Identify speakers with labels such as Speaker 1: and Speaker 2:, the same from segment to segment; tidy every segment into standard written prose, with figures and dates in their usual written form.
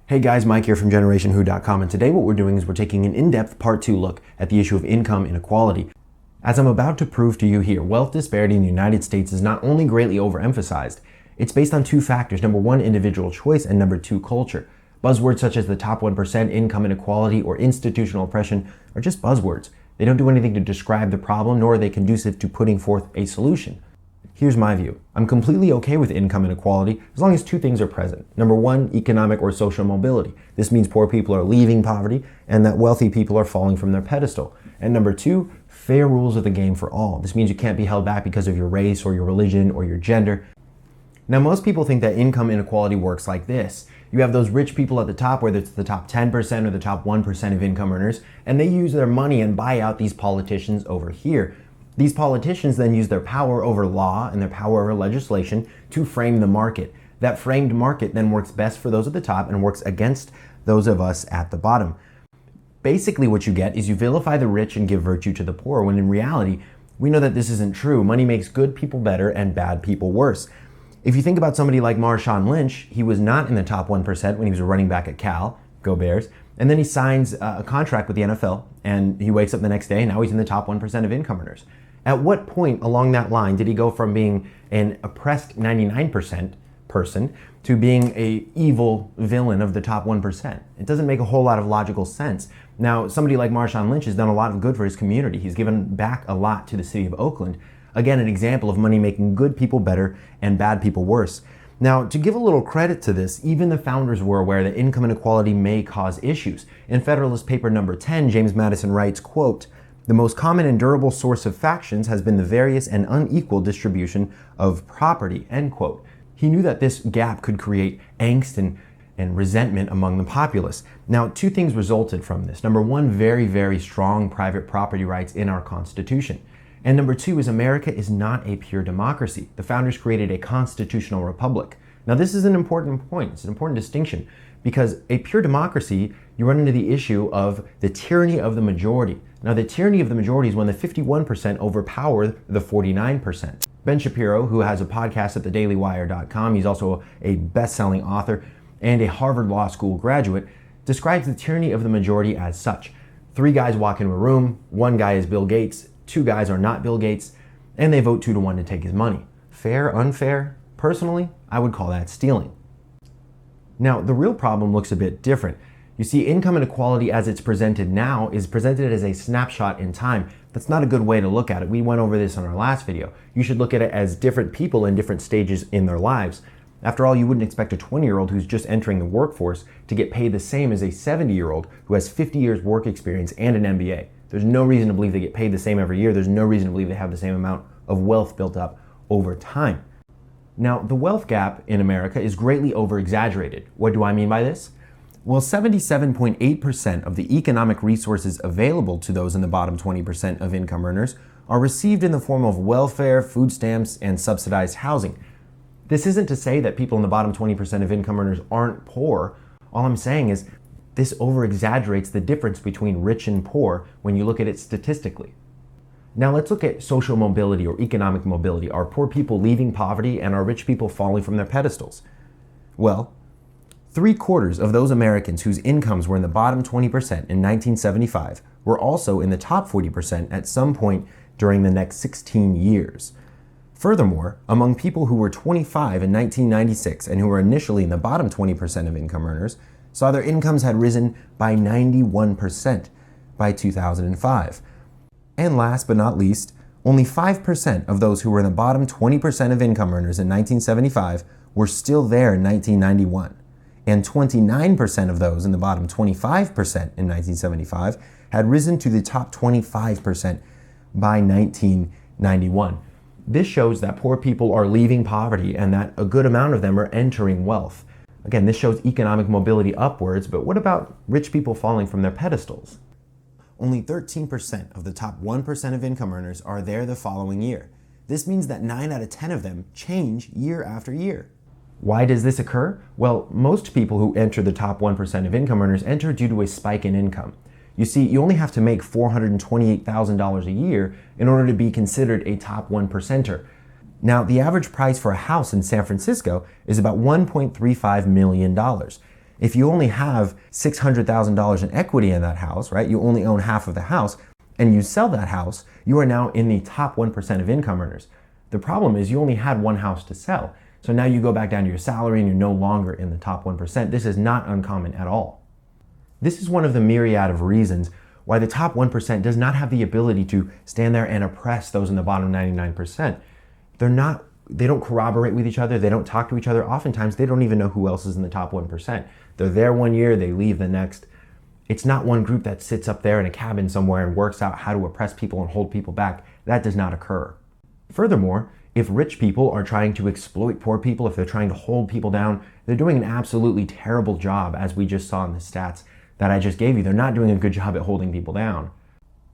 Speaker 1: Hey guys, Mike here from GenerationWho.com, and today what we're doing is we're taking an in-depth part 2 look at the issue of income inequality. As I'm about to prove to you here, wealth disparity in the United States is not only greatly overemphasized, it's based on two factors. Number one, individual choice, and number two, culture. Buzzwords such as the top 1%, income inequality, or institutional oppression are just buzzwords. They don't do anything to describe the problem, nor are they conducive to putting forth a solution. Here's my view. I'm completely okay with income inequality as long as two things are present. Number one, economic or social mobility. This means poor people are leaving poverty and that wealthy people are falling from their pedestal. And number two, fair rules of the game for all. This means you can't be held back because of your race or your religion or your gender. Now, most people think that income inequality works like this. You have those rich people at the top, whether it's the top 10% or the top 1% of income earners, and they use their money and buy out these politicians over here. These politicians then use their power over law and their power over legislation to frame the market. That framed market then works best for those at the top and works against those of us at the bottom. Basically what you get is you vilify the rich and give virtue to the poor, when in reality, we know that this isn't true. Money makes good people better and bad people worse. If you think about somebody like Marshawn Lynch, he was not in the top 1% when he was a running back at Cal, go Bears, and then he signs a contract with the NFL and he wakes up the next day and now he's in the top 1% of income earners. At what point along that line did he go from being an oppressed 99% person to being an evil villain of the top 1%? It doesn't make a whole lot of logical sense. Now, somebody like Marshawn Lynch has done a lot of good for his community. He's given back a lot to the city of Oakland. Again, an example of money making good people better and bad people worse. Now, to give a little credit to this, even the founders were aware that income inequality may cause issues. In Federalist Paper number 10, James Madison writes, quote, "The most common and durable source of factions has been the various and unequal distribution of property," end quote. He knew that this gap could create angst and resentment among the populace. Now, two things resulted from this. Number one, very, very strong private property rights in our Constitution. And number two is America is not a pure democracy. The founders created a constitutional republic. Now, this is an important point. It's an important distinction because a pure democracy, you run into the issue of the tyranny of the majority. Now, the tyranny of the majority is when the 51% overpower the 49%. Ben Shapiro, who has a podcast at thedailywire.com, he's also a best-selling author and a Harvard Law School graduate, describes the tyranny of the majority as such. Three guys walk into a room, one guy is Bill Gates, two guys are not Bill Gates, and they vote 2-1 to take his money. Fair, unfair? Personally, I would call that stealing. Now, the real problem looks a bit different. You see, income inequality as it's presented now is presented as a snapshot in time. That's not a good way to look at it. We went over this in our last video. You should look at it as different people in different stages in their lives. After all, you wouldn't expect a 20-year-old who's just entering the workforce to get paid the same as a 70-year-old who has 50 years work experience and an MBA. There's no reason to believe they get paid the same every year. There's no reason to believe they have the same amount of wealth built up over time. Now, the wealth gap in America is greatly over-exaggerated. What do I mean by this? Well, 77.8% of the economic resources available to those in the bottom 20% of income earners are received in the form of welfare, food stamps, and subsidized housing. This isn't to say that people in the bottom 20% of income earners aren't poor. All I'm saying is this over-exaggerates the difference between rich and poor when you look at it statistically. Now let's look at social mobility or economic mobility. Are poor people leaving poverty and are rich people falling from their pedestals? Well, 3/4 of those Americans whose incomes were in the bottom 20% in 1975 were also in the top 40% at some point during the next 16 years. Furthermore, among people who were 25 in 1996 and who were initially in the bottom 20% of income earners, saw their incomes had risen by 91% by 2005. And last but not least, only 5% of those who were in the bottom 20% of income earners in 1975 were still there in 1991. And 29% of those in the bottom 25% in 1975 had risen to the top 25% by 1991. This shows that poor people are leaving poverty and that a good amount of them are entering wealth. Again, this shows economic mobility upwards, but what about rich people falling from their pedestals? Only 13% of the top 1% of income earners are there the following year. This means that 9 out of 10 of them change year after year. Why does this occur? Well, most people who enter the top 1% of income earners enter due to a spike in income. You see, you only have to make $428,000 a year in order to be considered a top 1%er. Now, the average price for a house in San Francisco is about $1.35 million. If you only have $600,000 in equity in that house, right? You only own half of the house, and you sell that house, you are now in the top 1% of income earners. The problem is you only had one house to sell. So now you go back down to your salary and you're no longer in the top 1%. This is not uncommon at all. This is one of the myriad of reasons why the top 1% does not have the ability to stand there and oppress those in the bottom 99%. They don't corroborate with each other. They don't talk to each other. Oftentimes, they don't even know who else is in the top 1%. They're there one year, they leave the next. It's not one group that sits up there in a cabin somewhere and works out how to oppress people and hold people back. That does not occur. Furthermore, if rich people are trying to exploit poor people, if they're trying to hold people down, they're doing an absolutely terrible job, as we just saw in the stats that I just gave you. They're not doing a good job at holding people down.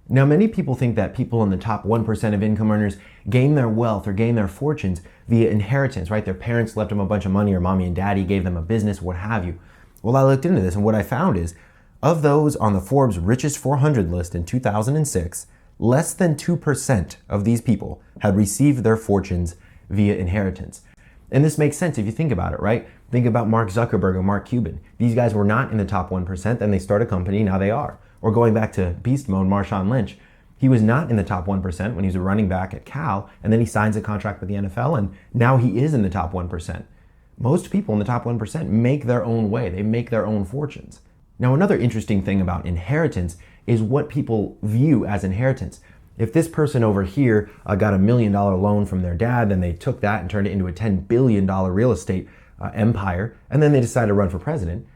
Speaker 1: Now, many people think that people in the top 1% of income earners gain their wealth or gain their fortunes via inheritance, right? Their parents left them a bunch of money, or mommy and daddy gave them a business, what have you. Well, I looked into this, and what I found is, of those on the Forbes Richest 400 list in 2006, less than 2% of these people had received their fortunes via inheritance. And this makes sense if you think about it, right? Think about Mark Zuckerberg and Mark Cuban. These guys were not in the top 1%, then they start a company, now they are. Or going back to beast mode, Marshawn Lynch. He was not in the top 1% when he was a running back at Cal, and then he signs a contract with the NFL, and now he is in the top 1%. Most people in the top 1% make their own way. They make their own fortunes. Now, another interesting thing about inheritance is what people view as inheritance. If this person over here got $1 million loan from their dad, then they took that and turned it into a $10 billion real estate empire, and then they decided to run for president,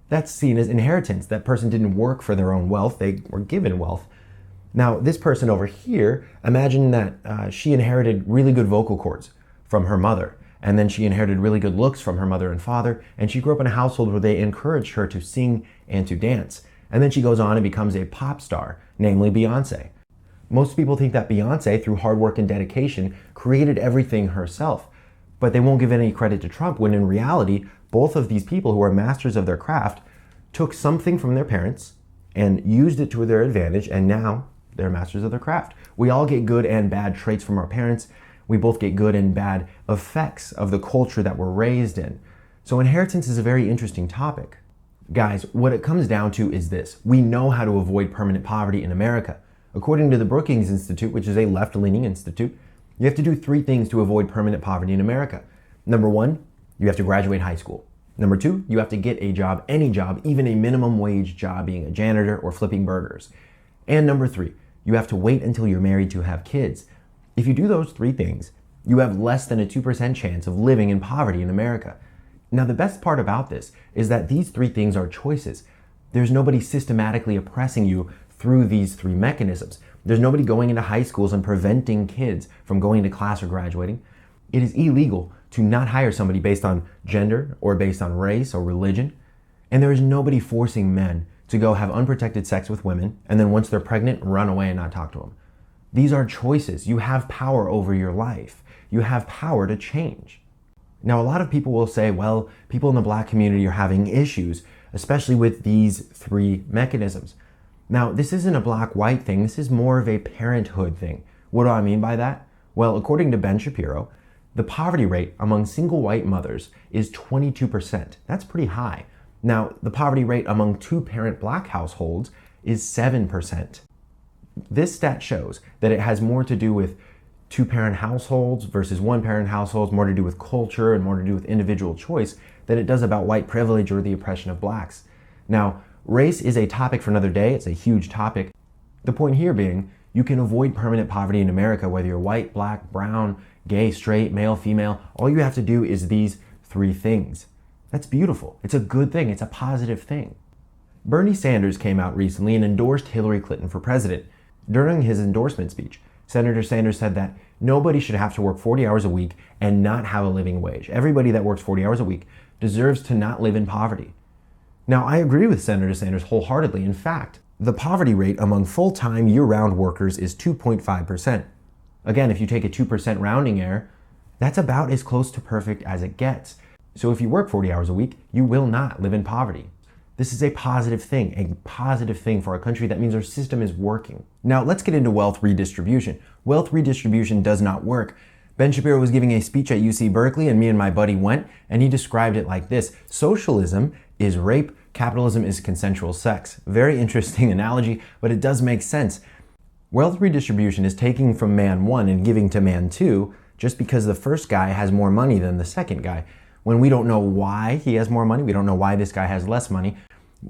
Speaker 1: that's seen as inheritance. That person didn't work for their own wealth, they were given wealth. Now, this person over here, imagine that she inherited really good vocal cords from her mother, and then she inherited really good looks from her mother and father, and she grew up in a household where they encouraged her to sing and to dance. And then she goes on and becomes a pop star, namely Beyonce. Most people think that Beyonce, through hard work and dedication, created everything herself, but they won't give any credit to Trump, when in reality, both of these people who are masters of their craft took something from their parents and used it to their advantage, and now they're masters of their craft. We all get good and bad traits from our parents. We both get good and bad effects of the culture that we're raised in. So inheritance is a very interesting topic. Guys, what it comes down to is this. We know how to avoid permanent poverty in America. According to the Brookings Institute, which is a left-leaning institute, you have to do 3 things to avoid permanent poverty in America. Number 1, you have to graduate high school. Number 2, you have to get a job, any job, even a minimum wage job, being a janitor or flipping burgers. And number 3, you have to wait until you're married to have kids. If you do those 3 things, you have less than a 2% chance of living in poverty in America. Now, the best part about this is that these 3 things are choices. There's nobody systematically oppressing you through these 3 mechanisms. There's nobody going into high schools and preventing kids from going to class or graduating. It is illegal to not hire somebody based on gender or based on race or religion. And there is nobody forcing men to go have unprotected sex with women, and then once they're pregnant, run away and not talk to them. These are choices. You have power over your life. You have power to change. Now, a lot of people will say, well, people in the Black community are having issues, especially with these 3 mechanisms. Now, this isn't a black-white thing. This is more of a parenthood thing. What do I mean by that? Well, according to Ben Shapiro, the poverty rate among single white mothers is 22%. That's pretty high. Now, the poverty rate among 2-parent Black households is 7%. This stat shows that it has more to do with 2-parent households versus 1-parent households, more to do with culture and more to do with individual choice than it does about white privilege or the oppression of Blacks. Now, race is a topic for another day. It's a huge topic. The point here being, you can avoid permanent poverty in America, whether you're white, Black, brown, gay, straight, male, female. All you have to do is these 3 things. That's beautiful. It's a good thing. It's a positive thing. Bernie Sanders came out recently and endorsed Hillary Clinton for president. During his endorsement speech, Senator Sanders said that nobody should have to work 40 hours a week and not have a living wage. Everybody that works 40 hours a week deserves to not live in poverty. Now, I agree with Senator Sanders wholeheartedly. In fact, the poverty rate among full-time year-round workers is 2.5%. Again, if you take a 2% rounding error, that's about as close to perfect as it gets. So if you work 40 hours a week, you will not live in poverty. This is a positive thing for our country. That means our system is working. Now, let's get into wealth redistribution. Wealth redistribution does not work Ben Shapiro was giving a speech at UC Berkeley, and me and my buddy went, and he described it like this: socialism is rape, capitalism is consensual sex. Very interesting analogy, but it does make sense. Wealth redistribution is taking from man one and giving to man two just because the first guy has more money than the second guy. When we don't know why he has more money, we don't know why this guy has less money.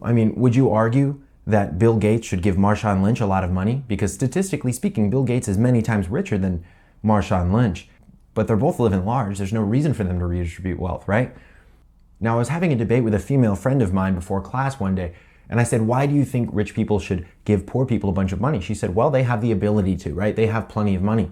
Speaker 1: I mean, would you argue that Bill Gates should give Marshawn Lynch a lot of money? Because statistically speaking, Bill Gates is many times richer than Marshawn Lynch, but they're both living large. There's no reason for them to redistribute wealth, right? Now, I was having a debate with a female friend of mine before class one day, and I said, why do you think rich people should give poor people a bunch of money? She said, well, they have the ability to, right? They have plenty of money.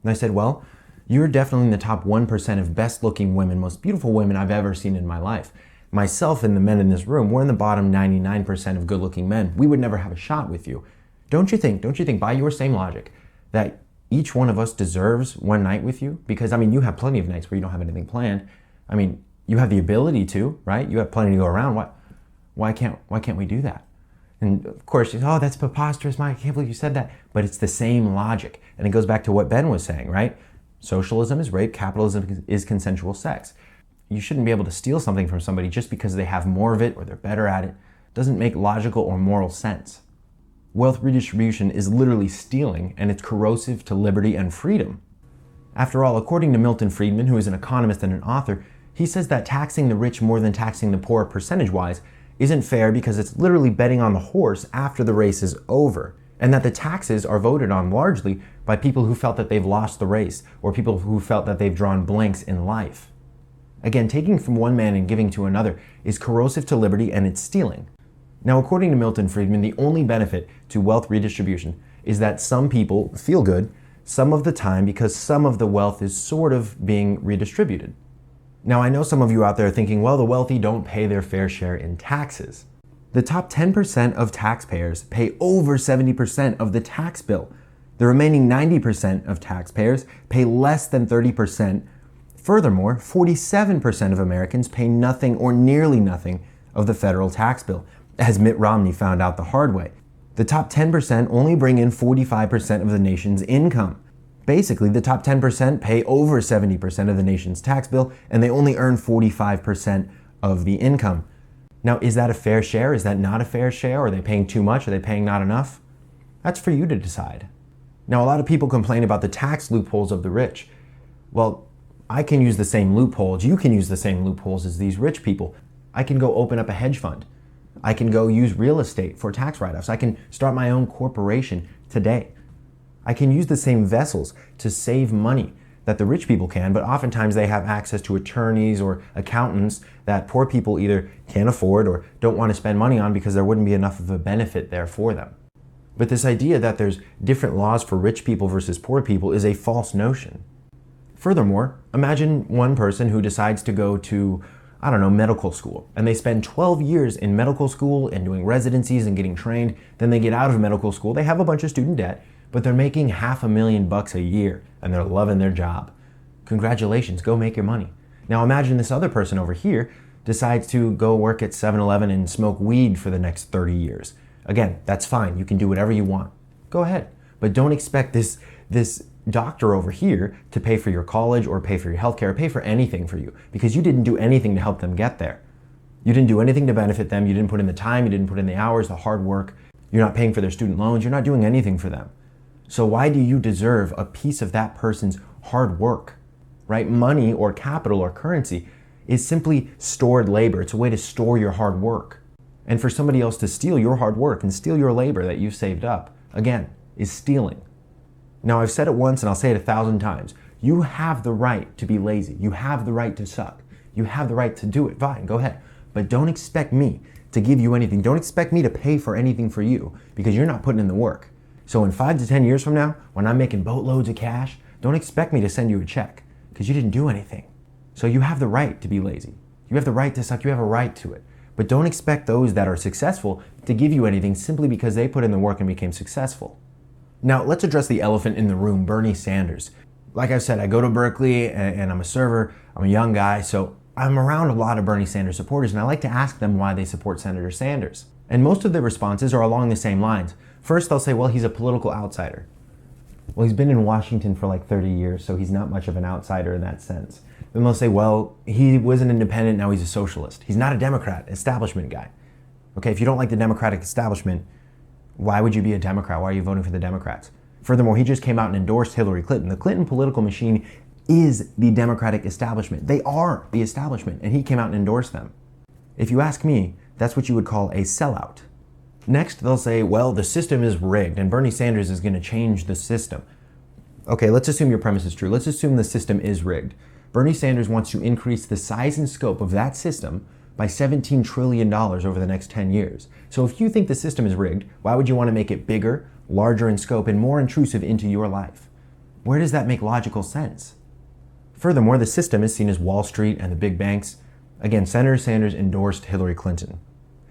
Speaker 1: And I said, well, you're definitely in the top 1% of best looking women, most beautiful women I've ever seen in my life. Myself and the men in this room, we're in the bottom 99% of good looking men. We would never have a shot with you. Don't you think by your same logic that each one of us deserves one night with you? Because I mean, you have plenty of nights where you don't have anything planned. I mean, you have the ability to, right? You have plenty to go around. Why can't we do that? And of course, you say, oh, that's preposterous, Mike. I can't believe you said that. But it's the same logic. And it goes back to what Ben was saying, right? Socialism is rape, capitalism is consensual sex. You shouldn't be able to steal something from somebody just because they have more of it or they're better at it. It doesn't make logical or moral sense. Wealth redistribution is literally stealing, and it's corrosive to liberty and freedom. After all, according to Milton Friedman, who is an economist and an author, he says that taxing the rich more than taxing the poor percentage-wise isn't fair because it's literally betting on the horse after the race is over, and that the taxes are voted on largely by people who felt that they've lost the race or people who felt that they've drawn blanks in life. Again, taking from one man and giving to another is corrosive to liberty, and it's stealing. Now, according to Milton Friedman, the only benefit to wealth redistribution is that some people feel good some of the time because some of the wealth is sort of being redistributed. Now, I know some of you out there are thinking, well, the wealthy don't pay their fair share in taxes. The top 10% of taxpayers pay over 70% of the tax bill. The remaining 90% of taxpayers pay less than 30%. Furthermore, 47% of Americans pay nothing or nearly nothing of the federal tax bill, as Mitt Romney found out the hard way. The top 10% only bring in 45% of the nation's income. Basically, the top 10% pay over 70% of the nation's tax bill, and they only earn 45% of the income. Now, is that a fair share? Is that not a fair share? Are they paying too much? Are they paying not enough? That's for you to decide. Now, a lot of people complain about the tax loopholes of the rich. Well, I can use the same loopholes. You can use the same loopholes as these rich people. I can go open up a hedge fund. I can go use real estate for tax write-offs. I can start my own corporation today. I can use the same vessels to save money that the rich people can, but oftentimes they have access to attorneys or accountants that poor people either can't afford or don't want to spend money on because there wouldn't be enough of a benefit there for them. But this idea that there's different laws for rich people versus poor people is a false notion. Furthermore, imagine one person who decides to go to, medical school, and they spend 12 years in medical school and doing residencies and getting trained. Then they get out of medical school, they have a bunch of student debt, but they're making $500,000 a year and they're loving their job. Congratulations, go make your money. Now imagine this other person over here decides to go work at 7-Eleven and smoke weed for the next 30 years. Again, that's fine. You can do whatever you want. Go ahead. But don't expect this doctor over here to pay for your college or pay for your healthcare or pay for anything for you, because you didn't do anything to help them get there. You didn't do anything to benefit them. You didn't put in the time. You didn't put in the hours, the hard work. You're not paying for their student loans. You're not doing anything for them. So why do you deserve a piece of that person's hard work, right? Money or capital or currency is simply stored labor. It's a way to store your hard work. And for somebody else to steal your hard work and steal your labor that you've saved up, again, is stealing. Now, I've said it once and I'll say it 1,000 times. You have the right to be lazy. You have the right to suck. You have the right to do it. Fine, go ahead. But don't expect me to give you anything. Don't expect me to pay for anything for you because you're not putting in the work. So in 5 to 10 years from now, when I'm making boatloads of cash, don't expect me to send you a check because you didn't do anything. So you have the right to be lazy. You have the right to suck. You have a right to it. But don't expect those that are successful to give you anything simply because they put in the work and became successful. Now, let's address the elephant in the room, Bernie Sanders. Like I said, I go to Berkeley and I'm a server. I'm a young guy, so I'm around a lot of Bernie Sanders supporters, and I like to ask them why they support Senator Sanders. And most of their responses are along the same lines. First, they'll say, well, he's a political outsider. Well, he's been in Washington for like 30 years, so he's not much of an outsider in that sense. Then they'll say, well, he was an independent, now he's a socialist. He's not a Democrat, establishment guy. Okay, if you don't like the Democratic establishment, why would you be a Democrat? Why are you voting for the Democrats? Furthermore, he just came out and endorsed Hillary Clinton. The Clinton political machine is the Democratic establishment. They are the establishment, and he came out and endorsed them. If you ask me, that's what you would call a sellout. Next, they'll say, well, the system is rigged, and Bernie Sanders is going to change the system. Okay, let's assume your premise is true. Let's assume the system is rigged. Bernie Sanders wants to increase the size and scope of that system by $17 trillion over the next 10 years. So if you think the system is rigged, why would you want to make it bigger, larger in scope, and more intrusive into your life? Where does that make logical sense? Furthermore, the system is seen as Wall Street and the big banks. Again, Senator Sanders endorsed Hillary Clinton.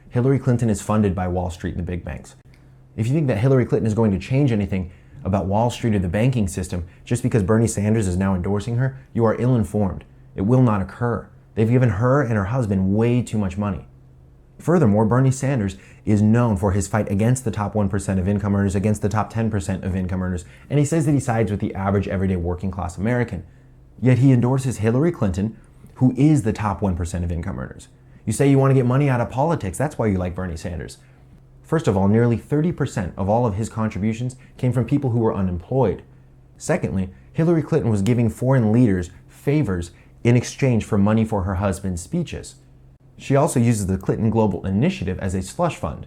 Speaker 1: Hillary Clinton is funded by Wall Street and the big banks. If you think that Hillary Clinton is going to change anything about Wall Street or the banking system just because Bernie Sanders is now endorsing her, you are ill-informed. It will not occur. They've given her and her husband way too much money. Furthermore, Bernie Sanders is known for his fight against the top 1% of income earners, against the top 10% of income earners, and he says that he sides with the average everyday working class American. Yet he endorses Hillary Clinton, who is the top 1% of income earners. You say you want to get money out of politics, that's why you like Bernie Sanders. First of all, nearly 30% of all of his contributions came from people who were unemployed. Secondly, Hillary Clinton was giving foreign leaders favors in exchange for money for her husband's speeches. She also uses the Clinton Global Initiative as a slush fund.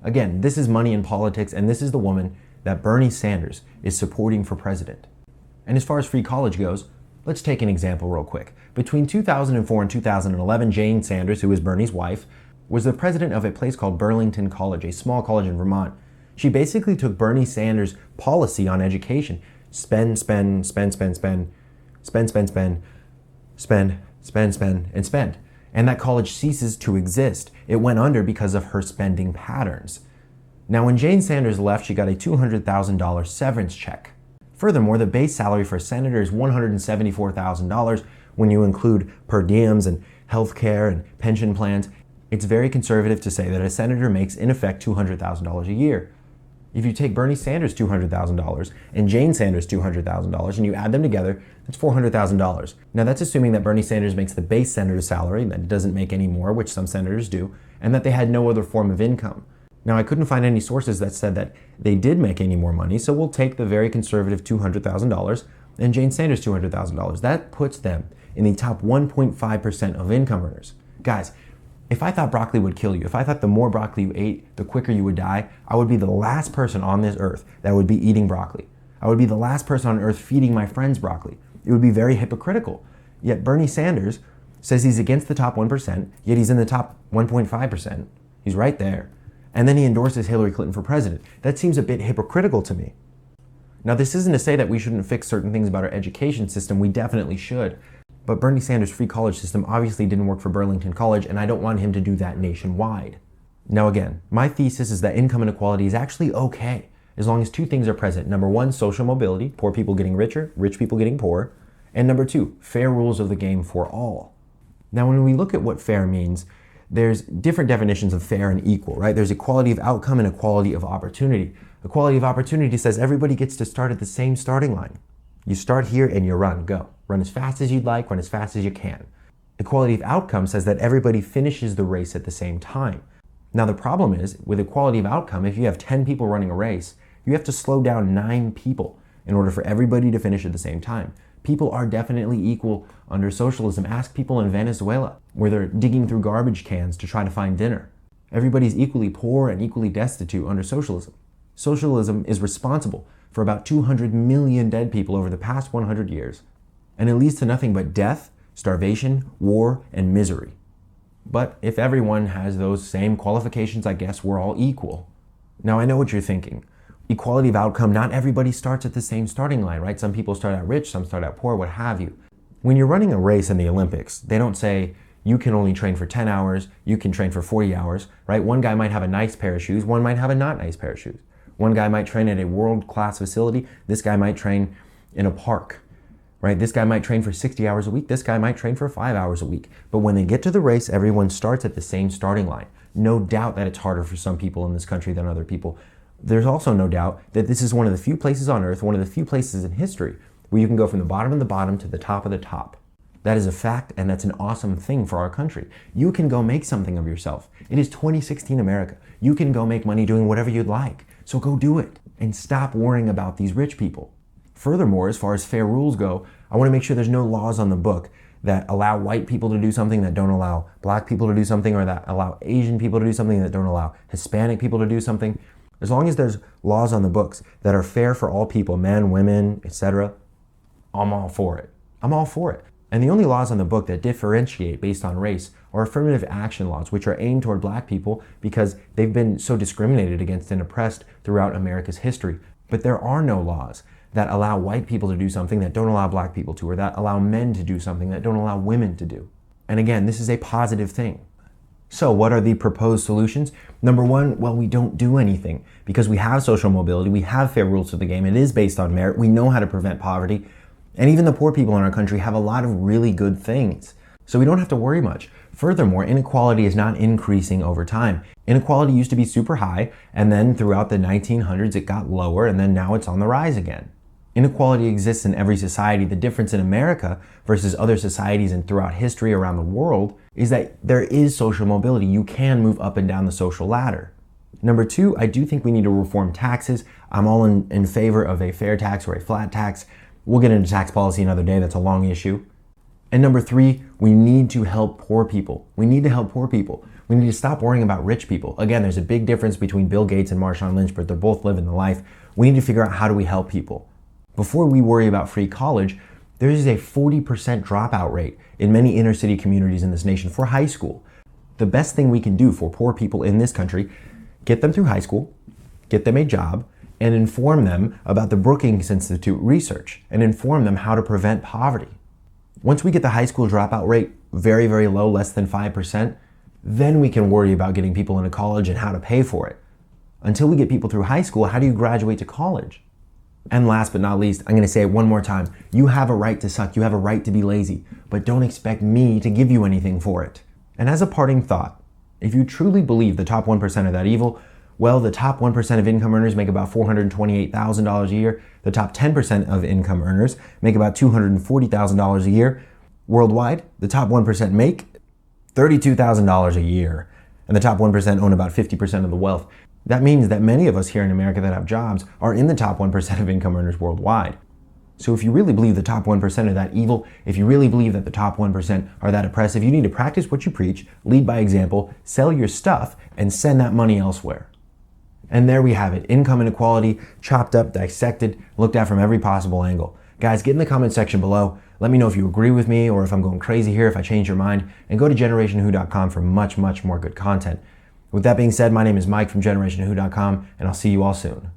Speaker 1: Again, this is money in politics, and this is the woman that Bernie Sanders is supporting for president. And as far as free college goes, let's take an example real quick. Between 2004 and 2011, Jane Sanders, who is Bernie's wife, was the president of a place called Burlington College, a small college in Vermont. She basically took Bernie Sanders' policy on education. Spend, spend, spend, spend, spend, spend, spend, spend, spend, spend, spend, and spend. And that college ceases to exist. It went under because of her spending patterns. Now, when Jane Sanders left, she got a $200,000 severance check. Furthermore, the base salary for a senator is $174,000 when you include per diems and health care and pension plans. It's very conservative to say that a senator makes, in effect, $200,000 a year. If you take Bernie Sanders' $200,000 and Jane Sanders' $200,000 and you add them together, that's $400,000. Now that's assuming that Bernie Sanders makes the base senator salary, that it doesn't make any more, which some senators do, and that they had no other form of income. Now I couldn't find any sources that said that they did make any more money, so we'll take the very conservative $200,000 and Jane Sanders' $200,000. That puts them in the top 1.5% of income earners. Guys, if I thought broccoli would kill you, if I thought the more broccoli you ate, the quicker you would die, I would be the last person on this earth that would be eating broccoli. I would be the last person on earth feeding my friends broccoli. It would be very hypocritical. Yet Bernie Sanders says he's against the top 1%, yet he's in the top 1.5%. He's right there. And then he endorses Hillary Clinton for president. That seems a bit hypocritical to me. Now, this isn't to say that we shouldn't fix certain things about our education system. We definitely should. But Bernie Sanders' free college system obviously didn't work for Burlington College, and I don't want him to do that nationwide. Now again, my thesis is that income inequality is actually okay, as long as two things are present. Number one, social mobility, poor people getting richer, rich people getting poorer. And number two, fair rules of the game for all. Now when we look at what fair means, there's different definitions of fair and equal, right? There's equality of outcome and equality of opportunity. Equality of opportunity says everybody gets to start at the same starting line. You start here and you run, go. Run as fast as you'd like, run as fast as you can. Equality of outcome says that everybody finishes the race at the same time. Now the problem is, with equality of outcome, if you have 10 people running a race, you have to slow down 9 people in order for everybody to finish at the same time. People are definitely equal under socialism. Ask people in Venezuela, where they're digging through garbage cans to try to find dinner. Everybody's equally poor and equally destitute under socialism. Socialism is responsible for about 200 million dead people over the past 100 years. And it leads to nothing but death, starvation, war, and misery. But if everyone has those same qualifications, I guess we're all equal. Now I know what you're thinking. Equality of outcome, not everybody starts at the same starting line, right? Some people start out rich, some start out poor, what have you. When you're running a race in the Olympics, they don't say you can only train for 10 hours, you can train for 40 hours, right? One guy might have a nice pair of shoes, one might have a not nice pair of shoes. One guy might train at a world-class facility, this guy might train in a park. Right? This guy might train for 60 hours a week. This guy might train for 5 hours a week. But when they get to the race, everyone starts at the same starting line. No doubt that it's harder for some people in this country than other people. there's also no doubt that this is one of the few places on earth, one of the few places in history where you can go from the bottom of the bottom to the top of the top. That is a fact, and that's an awesome thing for our country. You can go make something of yourself. It is 2016 America. You can go make money doing whatever you'd like. So go do it and stop worrying about these rich people. Furthermore, as far as fair rules go, I want to make sure there's no laws on the book that allow white people to do something that don't allow black people to do something, or that allow Asian people to do something that don't allow Hispanic people to do something. As long as there's laws on the books that are fair for all people, men, women, etc., I'm all for it. I'm all for it. And the only laws on the book that differentiate based on race are affirmative action laws, which are aimed toward black people because they've been so discriminated against and oppressed throughout America's history. But there are no laws that allow white people to do something that don't allow black people to, or that allow men to do something that don't allow women to do. And again, this is a positive thing. So what are the proposed solutions? Number one, well, we don't do anything because we have social mobility, we have fair rules to the game, it is based on merit, we know how to prevent poverty, and even the poor people in our country have a lot of really good things. So we don't have to worry much. Furthermore, inequality is not increasing over time. Inequality used to be super high, and then throughout the 1900s it got lower, and then now it's on the rise again. Inequality exists in every society. The difference in America versus other societies and throughout history around the world is that there is social mobility. You can move up and down the social ladder. Number two, I do think we need to reform taxes. I'm all in favor of a fair tax or a flat tax. We'll get into tax policy another day. That's a long issue. And number three, we need to help poor people. We need to help poor people. We need to stop worrying about rich people. Again, there's a big difference between Bill Gates and Marshawn Lynch, but they're both living the life. We need to figure out how do we help people. Before we worry about free college, there is a 40% dropout rate in many inner city communities in this nation for high school. The best thing we can do for poor people in this country, get them through high school, get them a job, and inform them about the Brookings Institute research, and inform them how to prevent poverty. Once we get the high school dropout rate very, very low, less than 5%, then we can worry about getting people into college and how to pay for it. Until we get people through high school, how do you graduate to college? And last but not least, I'm going to say it one more time. You have a right to suck. You have a right to be lazy, but don't expect me to give you anything for it. And as a parting thought, if you truly believe the top 1% are that evil, well, the top 1% of income earners make about $428,000 a year. The top 10% of income earners make about $240,000 a year. Worldwide, the top 1% make $32,000 a year. And the top 1% own about 50% of the wealth. That means that many of us here in America that have jobs are in the top 1% of income earners worldwide. So if you really believe the top 1% are that evil, if you really believe that the top 1% are that oppressive, you need to practice what you preach, lead by example, sell your stuff, and send that money elsewhere. And there we have it. Income inequality, chopped up, dissected, looked at from every possible angle. Guys, get in the comment section below. Let me know if you agree with me or if I'm going crazy here, if I change your mind. And go to GenerationWho.com for much, much more good content. With that being said, my name is Mike from GenerationWho.com, and I'll see you all soon.